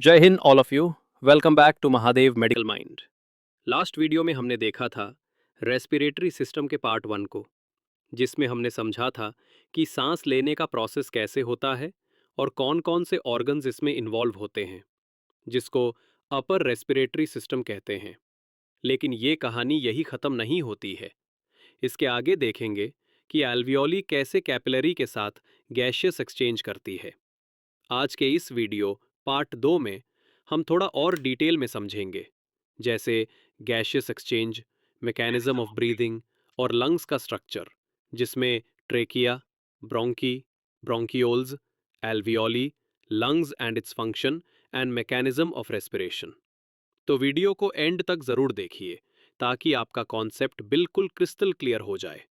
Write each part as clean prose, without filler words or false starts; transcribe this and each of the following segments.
जय हिंद all of you. Welcome back to Mahadev medical mind. Last video में हमने देखा था रेस्पिरेटरी सिस्टम के पार्ट 1 को, जिसमें हमने समझा था कि सांस लेने का प्रोसेस कैसे होता है और कौन-कौन से ऑर्गन्स इसमें इन्वॉल्व होते हैं, जिसको अपर रेस्पिरेटरी सिस्टम कहते हैं। लेकिन ये कहानी यही खत्म नहीं होती है। इसके आगे देखेंगे कि एल्वियोली कैसे कैपिलरी के साथ गैसियस एक्सचेंज करती है। आज के इस वीडियो पार्ट 2 में हम थोड़ा और डिटेल में समझेंगे, जैसे gaseous exchange, mechanism of breathing और लंग्स का स्ट्रक्चर, जिसमें trachea, bronchi, bronchioles, alveoli, lungs and its function and mechanism of respiration. तो वीडियो को एंड तक जरूर देखिए ताकि आपका कॉन्सेप्ट बिल्कुल क्रिस्टल क्लियर हो जाए।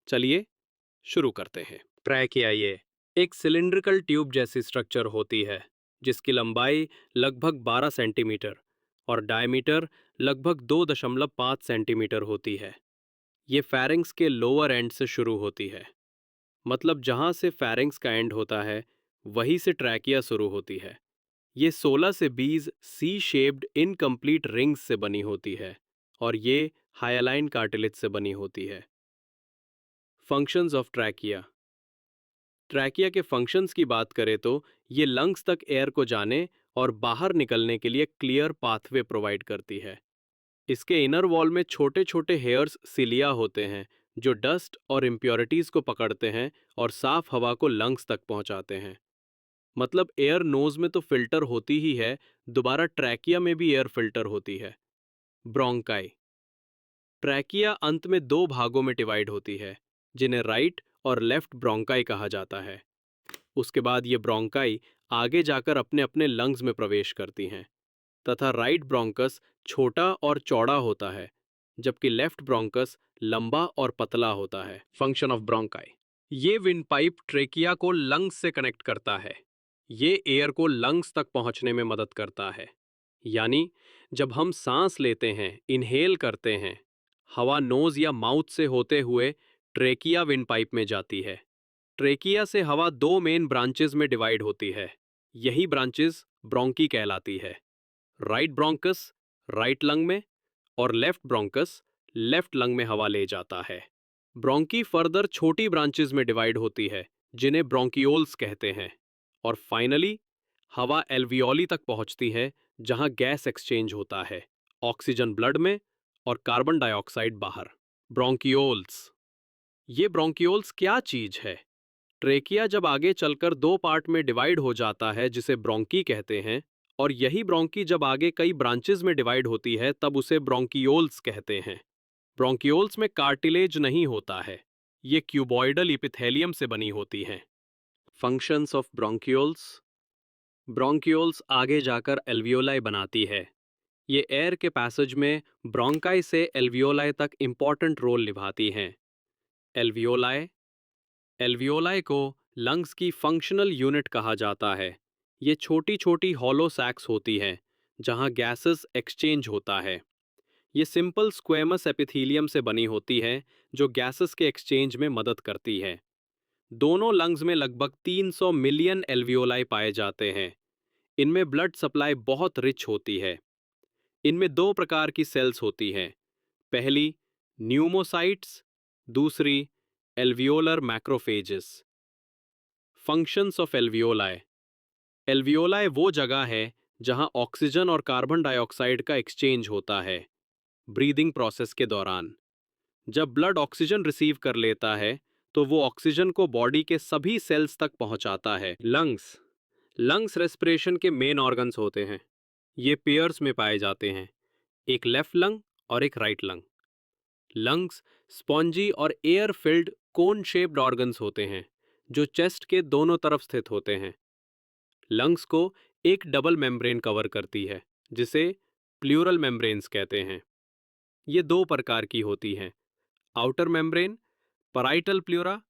चलिए शुरू करते हैं। ट्रैकिया ये एक सिलिंड्रिकल ट्यूब जैसी स्ट्रक्चर होती है जिसकी लंबाई लगभग 12 सेंटीमीटर और डायमीटर लगभग 2.5 सेंटीमीटर होती है। ये फेरिंग्स के लोअर एंड से शुरू होती है, मतलब जहां से फेरिंग्स का एंड होता है वहीं से ट्रैकिया शुरू होती है। ये 16 से 20 सी शेप्ड इनकम्प्लीट रिंग्स से बनी होती है और ये हाइलाइन कार्टिलेज से बनी होती है। Functions of trachea. ट्रैकिया के फंक्शंस की बात करें तो ये लंग्स तक एयर को जाने और बाहर निकलने के लिए क्लियर पाथवे प्रोवाइड करती है। इसके इनर वॉल में छोटे छोटे हेयर्स सिलिया होते हैं जो डस्ट और इम्प्योरिटीज को पकड़ते हैं और साफ हवा को लंग्स तक पहुंचाते हैं। मतलब एयर नोज में तो फिल्टर होती ही है, दोबारा ट्रैकिया में भी एयर फिल्टर होती है। ब्रोंकाई। ट्रैकिया अंत में दो भागों में डिवाइड होती है, जिन्हें राइट और लेफ्ट ब्रोंकाई कहा जाता है। उसके बाद ये ब्रोंकाई आगे जाकर अपने अपने लंग्स में प्रवेश करती हैं तथा राइट ब्रोंकस छोटा और चौड़ा होता है, जबकि लेफ्ट ब्रोंकस लंबा और पतला होता है। Function of bronchi. ये विंड पाइप ट्रेकिया को लंग्स से कनेक्ट करता है। ये एयर को लंग्स तक पहुंचने में मदद करता है। यानी जब हम सांस लेते हैं, इनहेल करते हैं, हवा नोज या माउथ से होते हुए ट्रेकिया विंड पाइप में जाती है। ट्रेकिया से हवा दो मेन ब्रांचेस में डिवाइड होती है। यही ब्रांचेस ब्रोंकी कहलाती है। राइट ब्रोंकस राइट लंग में और लेफ्ट ब्रोंकस लेफ्ट लंग में हवा ले जाता है। ब्रोंकी फर्दर छोटी ब्रांचेस में डिवाइड होती है जिन्हें ब्रोंकियोल्स कहते हैं। और फाइनली हवा एल्वियोली तक पहुंचती है जहां गैस एक्सचेंज होता है, ऑक्सीजन ब्लड में और कार्बन डाइऑक्साइड बाहर। ब्रोंकियोल्स। ये ब्रोंकियोल्स क्या चीज है? ट्रेकिया जब आगे चलकर दो पार्ट में डिवाइड हो जाता है जिसे ब्रोंकी कहते हैं, और यही ब्रोंकी जब आगे कई ब्रांचेस में डिवाइड होती है तब उसे ब्रोंकियोल्स कहते हैं। ब्रोंकियोल्स में कार्टिलेज नहीं होता है, ये क्यूबॉइडल इपिथेलियम से बनी होती हैं। Functions of bronchioles. ब्रोंकियोल्स आगे जाकर एल्वियोलाई बनाती है। ये एयर के पैसेज में ब्रोंकाई से एल्वियोलाई तक इंपॉर्टेंट रोल निभाती हैं। एल्वियोलाई। एल्वियोलाई को लंग्स की फंक्शनल यूनिट कहा जाता है। ये छोटी छोटी हॉलो सैक्स होती हैं जहां गैसेस एक्सचेंज होता है। ये सिंपल स्क्वेमस एपिथेलियम से बनी होती है जो गैसेस के एक्सचेंज में मदद करती है। दोनों लंग्स में लगभग 300 मिलियन एल्वियोलाई पाए जाते हैं। इनमें ब्लड सप्लाई बहुत रिच होती है। इनमें दो प्रकार की सेल्स होती हैं। पहली न्यूमोसाइट्स, दूसरी alveolar macrophages. Functions of alveoli. Alveoli वो जगह है जहां ऑक्सीजन और कार्बन डाइऑक्साइड का एक्सचेंज होता है ब्रीदिंग प्रोसेस के दौरान। जब ब्लड ऑक्सीजन रिसीव कर लेता है तो वो ऑक्सीजन को बॉडी के सभी सेल्स तक पहुंचाता है। लंग्स। लंग्स रेस्पिरेशन के मेन ऑर्गन्स होते हैं। ये पेयर्स में पाए जाते हैं, एक लेफ्ट लंग और एक राइट लंग। लंग्स स्पॉन्जी और एयर फिल्ड कोन शेप्ड ऑर्गन्स होते हैं जो चेस्ट के दोनों तरफ स्थित होते हैं। लंग्स को एक डबल मेम्ब्रेन कवर करती है जिसे प्लूरल मेम्ब्रेन्स कहते हैं। ये दो प्रकार की होती हैं, outer membrane parietal pleura,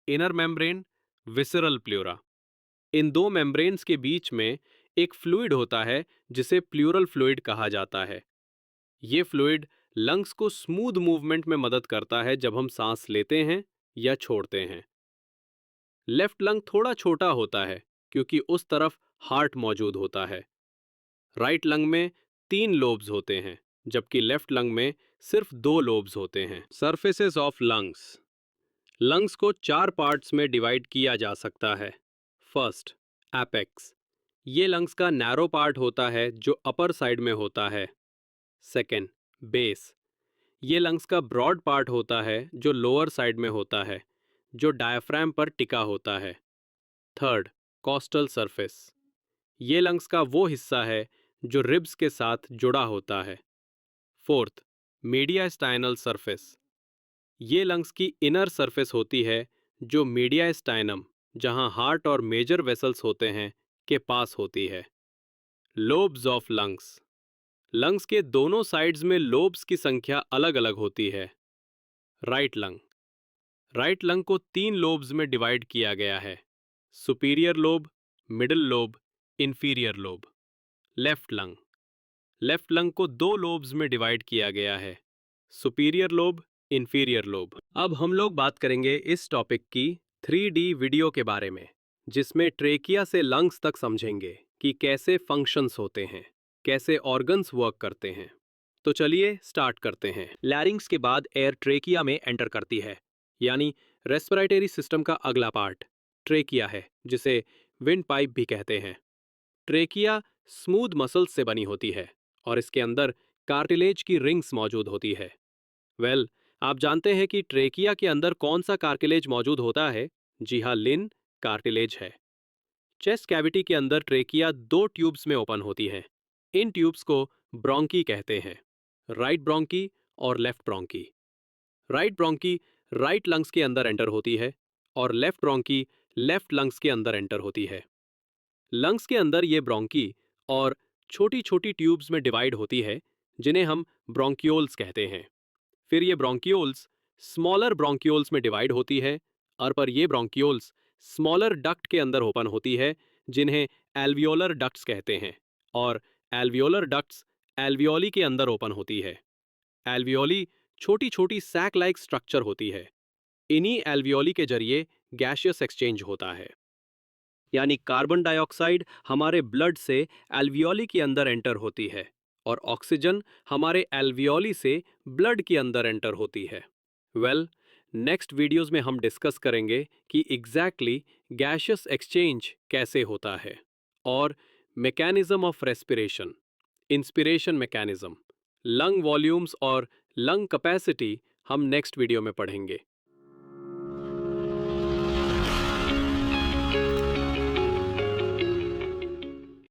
inner membrane visceral pleura. इन दो मेम्ब्रेन्स के बीच में एक फ्लूइड होता है जिसे प्लूरल फ्लूइड कहा जाता है। ये फ्लूइड लंग्स को स्मूथ मूवमेंट में मदद करता है जब हम सांस लेते हैं या छोड़ते हैं। लेफ्ट लंग थोड़ा छोटा होता है क्योंकि उस तरफ हार्ट मौजूद होता है। राइट लंग में 3 लोब्स होते हैं, जबकि लेफ्ट लंग में सिर्फ 2 लोब्स होते हैं। Surfaces of lungs. लंग्स को 4 पार्ट्स में डिवाइड किया जा सकता है। First, apex. ये लंग्स का नैरो पार्ट होता है जो अपर साइड में होता है। Second, base. ये लंग्स का ब्रॉड पार्ट होता है जो लोअर साइड में होता है, जो डायफ्राम पर टिका होता है। Third, costal surface. ये लंग्स का वो हिस्सा है जो रिब्स के साथ जुड़ा होता है। Fourth, mediastinal surface. ये लंग्स की इनर सरफेस होती है जो मीडियास्टाइनम, जहां हार्ट और मेजर वेसल्स होते हैं, के पास होती है। Lobes of lungs. लंग्स के दोनों साइड्स में लोब्स की संख्या अलग अलग होती है। Right lung. राइट लंग को 3 लोब्स में डिवाइड किया गया है। Superior lobe, middle lobe, inferior lobe. Left lung. Left lung को 2 लोब्स में डिवाइड किया गया है। Superior lobe, inferior lobe. अब हम लोग बात करेंगे इस टॉपिक की 3D वीडियो के बारे में, जिसमें ट्रेकिया से लंग्स तक समझेंगे कि कैसे फंक्शंस होते हैं, कैसे ऑर्गन्स वर्क करते हैं। तो चलिए स्टार्ट करते हैं। लैरिंग्स के बाद एयर ट्रेकिया में एंटर करती है, यानी रेस्पिरेटरी सिस्टम का अगला पार्ट ट्रेकिया है, जिसे विंड पाइप भी कहते हैं। ट्रेकिया स्मूथ मसल्स से बनी होती है और इसके अंदर कार्टिलेज की रिंग्स मौजूद होती है। आप जानते हैं कि ट्रेकिया के अंदर कौन सा कार्टिलेज मौजूद होता है? जी हाँ, लिन कार्टिलेज है। चेस्ट कैविटी के अंदर ट्रेकिया 2 ट्यूब्स में ओपन होती है। इन ट्यूब्स को ब्रोंकी कहते हैं, राइट ब्रोंकी और left bronchi. Right bronchi right lungs के अंदर एंटर होती है और लेफ्ट ब्रोंकी लेफ्ट लंग्स के अंदर एंटर होती है। लंग्स के अंदर ये ब्रोंकी और छोटी छोटी ट्यूब्स में डिवाइड होती है, जिन्हें हम ब्रोंक्यूल्स कहते हैं। फिर ये ब्रोंक्यूल्स स्मॉलर ब्रोंक्यूल्स में डिवाइड होती है, और पर ये ब्रोंक्यूल्स स्मॉलर डक्ट के अंदर ओपन होती है, जिन्हें एल्वियोलर डक्ट्स कहते हैं, और एल्वियोलर डक्ट्स एल्वियोली के अंदर ओपन होती है। एल्वियोली छोटी छोटी सैक लाइक स्ट्रक्चर होती है। इन्हीं एल्वियोली के जरिए गैसियस एक्सचेंज होता है, यानी कार्बन डाइऑक्साइड हमारे ब्लड से एल्वियोली के अंदर एंटर होती है और ऑक्सीजन हमारे एल्वियोली से ब्लड के अंदर एंटर होती है। नेक्स्ट वीडियोस में हम डिस्कस करेंगे कि एग्जैक्टली गैसियस एक्सचेंज कैसे होता है और mechanism of respiration, inspiration mechanism, lung volumes और लंग कैपेसिटी हम नेक्स्ट वीडियो में पढ़ेंगे।